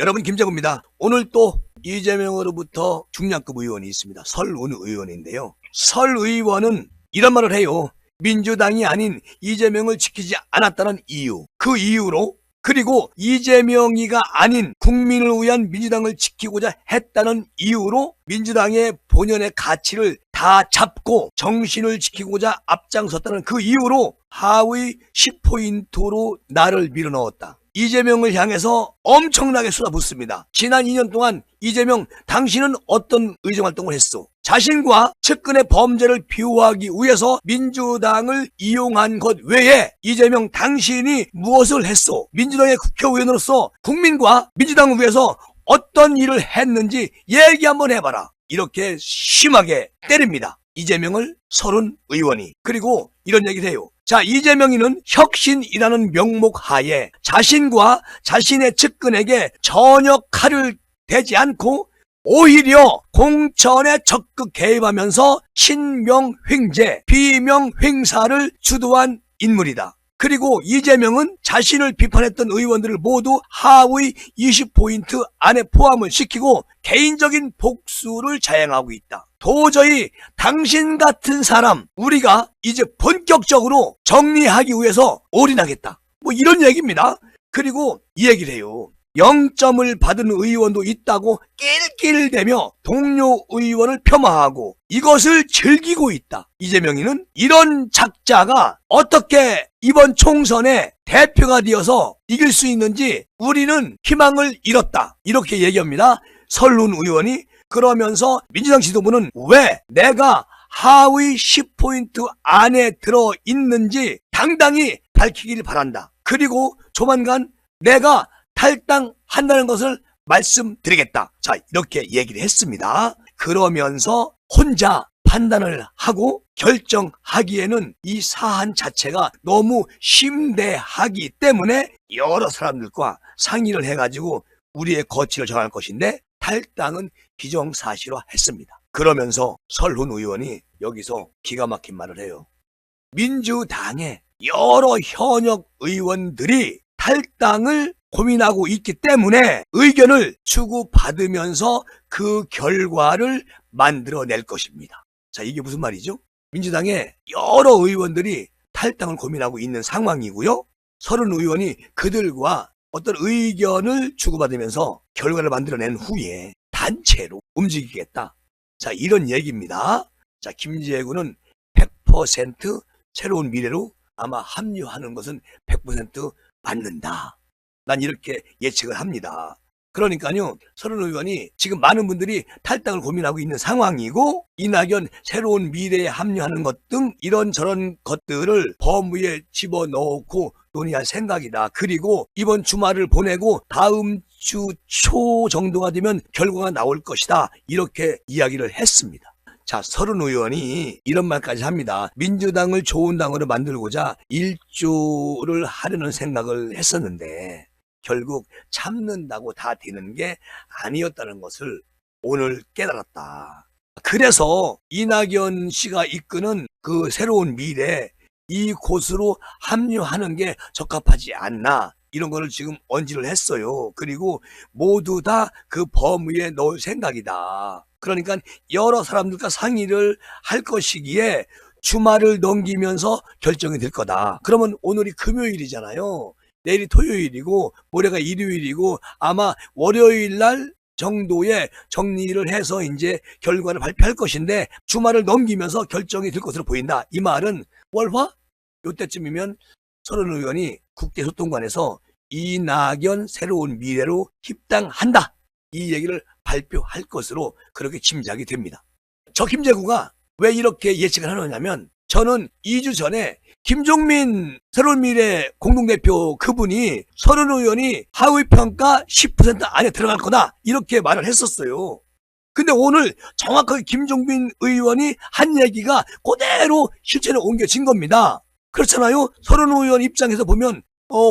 여러분, 김재구입니다. 오늘 또 이재명으로부터 중량급 의원이 있습니다. 설운 의원인데요. 설 의원은 이런 말을 해요. 민주당이 아닌 이재명을 지키지 않았다는 이유, 그 이유로, 그리고 이재명이가 아닌 국민을 위한 민주당을 지키고자 했다는 이유로 민주당의 본연의 가치를 다 잡고 정신을 지키고자 앞장섰다는 그 이유로 하위 10포인트로 나를 밀어넣었다. 이재명을 향해서 엄청나게 쏟아붓습니다. 지난 2년 동안 이재명, 당신은 어떤 의정활동을 했어? 자신과 측근의 범죄를 비호하기 위해서 민주당을 이용한 것 외에 이재명, 당신이 무엇을 했어? 민주당의 국회의원으로서 국민과 민주당을 위해서 어떤 일을 했는지 얘기 한번 해봐라. 이렇게 심하게 때립니다. 이재명을 설운 의원이. 그리고 이런 얘기를 해요. 자, 이재명이는 혁신이라는 명목 하에 자신과 자신의 측근에게 전혀 칼을 대지 않고 오히려 공천에 적극 개입하면서 친명횡재, 비명횡사를 주도한 인물이다. 그리고 이재명은 자신을 비판했던 의원들을 모두 하위 20포인트 안에 포함을 시키고 개인적인 복수를 자행하고 있다. 도저히 당신 같은 사람 우리가 이제 본격적으로 정리하기 위해서 올인하겠다. 뭐 이런 얘기입니다. 그리고 이 얘기를 해요. 0점을 받은 의원도 있다고 낄낄대며 동료 의원을 폄하하고 이것을 즐기고 있다. 이재명이는 이런 작자가 어떻게 이번 총선에 대표가 되어서 이길 수 있는지 우리는 희망을 잃었다. 이렇게 얘기합니다. 설운 의원이. 그러면서 민주당 지도부는 왜 내가 하위 10포인트 안에 들어있는지 당당히 밝히길 바란다. 그리고 조만간 내가 탈당한다는 것을 말씀드리겠다. 자, 이렇게 얘기를 했습니다. 그러면서 혼자 판단을 하고 결정하기에는 이 사안 자체가 너무 심대하기 때문에 여러 사람들과 상의를 해가지고 우리의 거취를 정할 것인데 탈당은 기정사실화했습니다. 그러면서 설운 의원이 여기서 기가 막힌 말을 해요. 민주당의 여러 현역 의원들이 탈당을 고민하고 있기 때문에 의견을 주고받으면서 그 결과를 만들어낼 것입니다. 자, 이게 무슨 말이죠? 민주당의 여러 의원들이 탈당을 고민하고 있는 상황이고요. 설운 의원이 그들과 어떤 의견을 주고받으면서 결과를 만들어낸 후에 단체로 움직이겠다. 자, 이런 얘기입니다. 자, 김재구는 100% 새로운 미래로 아마 합류하는 것은 100% 맞는다. 난 이렇게 예측을 합니다. 그러니까요, 설운 의원이 지금 많은 분들이 탈당을 고민하고 있는 상황이고 이낙연 새로운 미래에 합류하는 것 등 이런저런 것들을 범위에 집어넣고 논의할 생각이다. 그리고 이번 주말을 보내고 다음 주 초 정도가 되면 결과가 나올 것이다. 이렇게 이야기를 했습니다. 자, 설운 의원이 이런 말까지 합니다. 민주당을 좋은 당으로 만들고자 1조를 하려는 생각을 했었는데 결국 참는다고 다 되는 게 아니었다는 것을 오늘 깨달았다. 그래서 이낙연 씨가 이끄는 그 새로운 미래, 이곳으로 합류하는 게 적합하지 않나, 이런 거를 지금 언지를 했어요. 그리고 모두 다 그 범위에 넣을 생각이다. 그러니까 여러 사람들과 상의를 할 것이기에 주말을 넘기면서 결정이 될 거다. 그러면 오늘이 금요일이잖아요. 내일이 토요일이고 모레가 일요일이고 아마 월요일 날 정도에 정리를 해서 이제 결과를 발표할 것인데 주말을 넘기면서 결정이 될 것으로 보인다. 이 말은 월화? 요때쯤이면 설운 의원이 국제소통관에서 이낙연 새로운 미래로 입당한다. 이 얘기를 발표할 것으로 그렇게 짐작이 됩니다. 저 김재구가 왜 이렇게 예측을 하느냐면 저는 2주 전에 김종민 새로운 미래 공동대표 그분이 설운 의원이 하위평가 10% 안에 들어갈 거다 이렇게 말을 했었어요. 근데 오늘 정확하게 김종민 의원이 한 얘기가 그대로 실천에 옮겨진 겁니다. 그렇잖아요. 설운 의원 입장에서 보면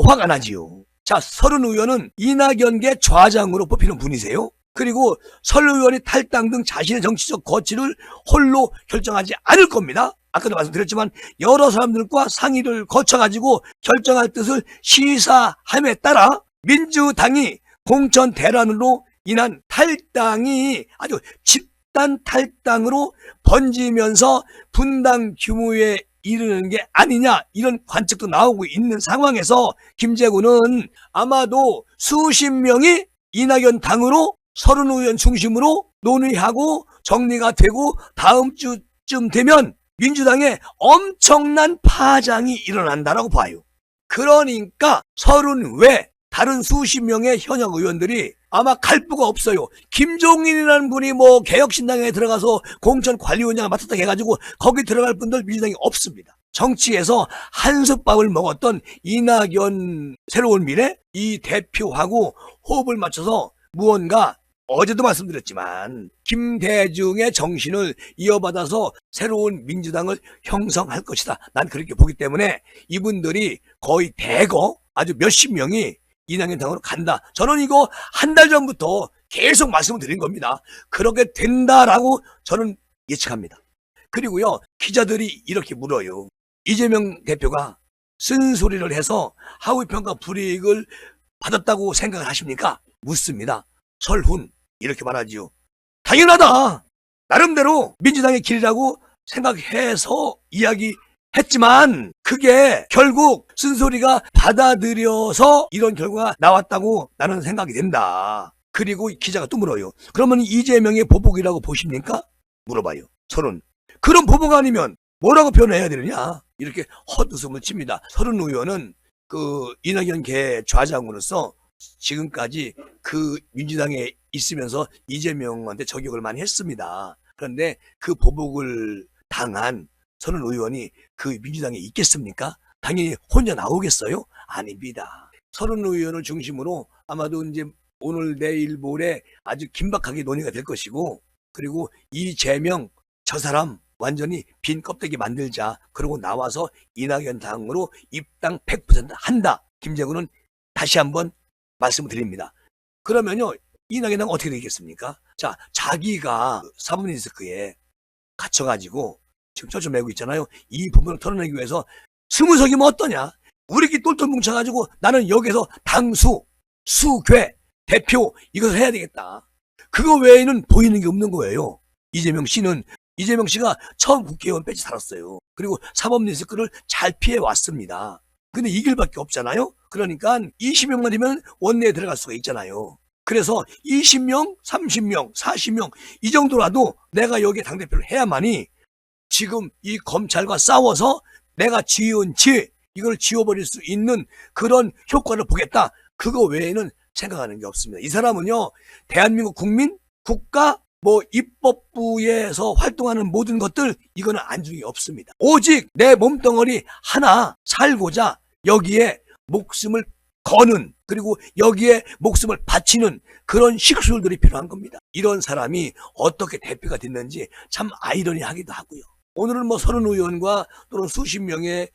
화가 나지요. 자, 설운 의원은 이낙연계 좌장으로 뽑히는 분이세요. 그리고 설 의원이 탈당 등 자신의 정치적 거취를 홀로 결정하지 않을 겁니다. 아까도 말씀드렸지만 여러 사람들과 상의를 거쳐가지고 결정할 뜻을 시사함에 따라 민주당이 공천 대란으로 인한 탈당이 아주 집단 탈당으로 번지면서 분당 규모에 이르는 게 아니냐, 이런 관측도 나오고 있는 상황에서 김재구는 아마도 수십 명이 이낙연 당으로 서른 의원 중심으로 논의하고 정리가 되고 다음 주쯤 되면 민주당에 엄청난 파장이 일어난다라고 봐요. 그러니까 서른 외 다른 수십 명의 현역 의원들이 아마 갈 부가 없어요. 김종인이라는 분이 뭐 개혁신당에 들어가서 공천관리위원장을 맡았다고 해가지고 거기 들어갈 분들 민주당이 없습니다. 정치에서 한솥밥을 먹었던 이낙연 새로운 미래 이 대표하고 호흡을 맞춰서 무언가, 어제도 말씀드렸지만 김대중의 정신을 이어받아서 새로운 민주당을 형성할 것이다. 난 그렇게 보기 때문에 이분들이 거의 대거 아주 몇십 명이 이낙연 당으로 간다. 저는 이거 한 달 전부터 계속 말씀을 드린 겁니다. 그렇게 된다라고 저는 예측합니다. 그리고요, 기자들이 이렇게 물어요. 이재명 대표가 쓴소리를 해서 하위평가 불이익을 받았다고 생각을 하십니까? 묻습니다. 설훈 이렇게 말하지요. 당연하다. 나름대로 민주당의 길이라고 생각해서 이야기했지만 그게 결국 쓴소리가 받아들여서 이런 결과가 나왔다고 나는 생각이 된다. 그리고 기자가 또 물어요. 그러면 이재명의 보복이라고 보십니까? 물어봐요. 저는 그런 보복 아니면 뭐라고 표현해야 되느냐, 이렇게 헛웃음을 칩니다. 서른 의원은 그 이낙연계 좌장으로서 지금까지 그 민주당에 있으면서 이재명한테 저격을 많이 했습니다. 그런데 그 보복을 당한 서른 의원이 그 민주당에 있겠습니까? 당연히 혼자 나오겠어요? 아닙니다. 서른 의원을 중심으로 아마도 이제 오늘 내일 모레 아주 긴박하게 논의가 될 것이고, 그리고 이재명 저 사람 완전히 빈 껍데기 만들자, 그러고 나와서 이낙연 당으로 입당 100% 한다. 김재구는 다시 한번 말씀을 드립니다. 그러면요, 이낙연 당은 어떻게 되겠습니까? 자, 자기가 사법리스크에 갇혀가지고 지금 쩔쩔 매고 있잖아요. 이 부분을 털어내기 위해서 스무석이면 어떠냐? 우리끼리 똘똘 뭉쳐가지고 나는 여기서 당수, 수괴, 대표 이것을 해야 되겠다. 그거 외에는 보이는 게 없는 거예요. 이재명 씨가 처음 국회의원 배지 살았어요. 그리고 사법리스크를 잘 피해왔습니다. 근데 이 길밖에 없잖아요. 그러니까 20명만 되면 원내에 들어갈 수가 있잖아요. 그래서 20명, 30명, 40명 이 정도라도 내가 여기에 당대표를 해야만이 지금 이 검찰과 싸워서 내가 지은 죄 이걸 지워버릴 수 있는 그런 효과를 보겠다. 그거 외에는 생각하는 게 없습니다. 이 사람은요, 대한민국 국민, 국가, 입법부에서 활동하는 모든 것들 이거는 안중이 없습니다. 오직 내 몸뚱어리 하나 살고자 여기에 목숨을 거는, 그리고 여기에 목숨을 바치는 그런 식술들이 필요한 겁니다. 이런 사람이 어떻게 대표가 됐는지 참 아이러니하기도 하고요. 오늘은 서른 의원과 또는 수십 명의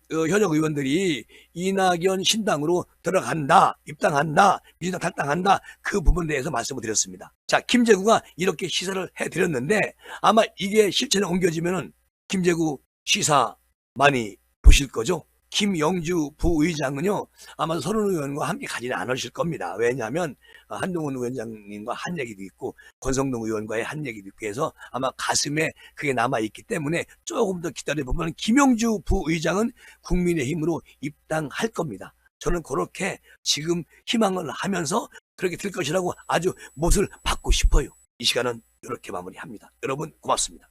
현역 의원들이 이낙연 신당으로 들어간다, 입당한다, 민주당 탈당한다, 그 부분에 대해서 말씀을 드렸습니다. 자, 김재구가 이렇게 시사를 해드렸는데 아마 이게 실천에 옮겨지면은 김재구 시사 많이 보실 거죠? 김영주 부의장은요, 아마 서른 의원과 함께 가지는 않으실 겁니다. 왜냐하면 한동훈 위원장님과 한 얘기도 있고 권성동 의원과의 한 얘기도 있고 해서 아마 가슴에 그게 남아있기 때문에 조금 더 기다려보면 김영주 부의장은 국민의힘으로 입당할 겁니다. 저는 그렇게 지금 희망을 하면서 그렇게 될 것이라고 아주 못을 받고 싶어요. 이 시간은 이렇게 마무리합니다. 여러분 고맙습니다.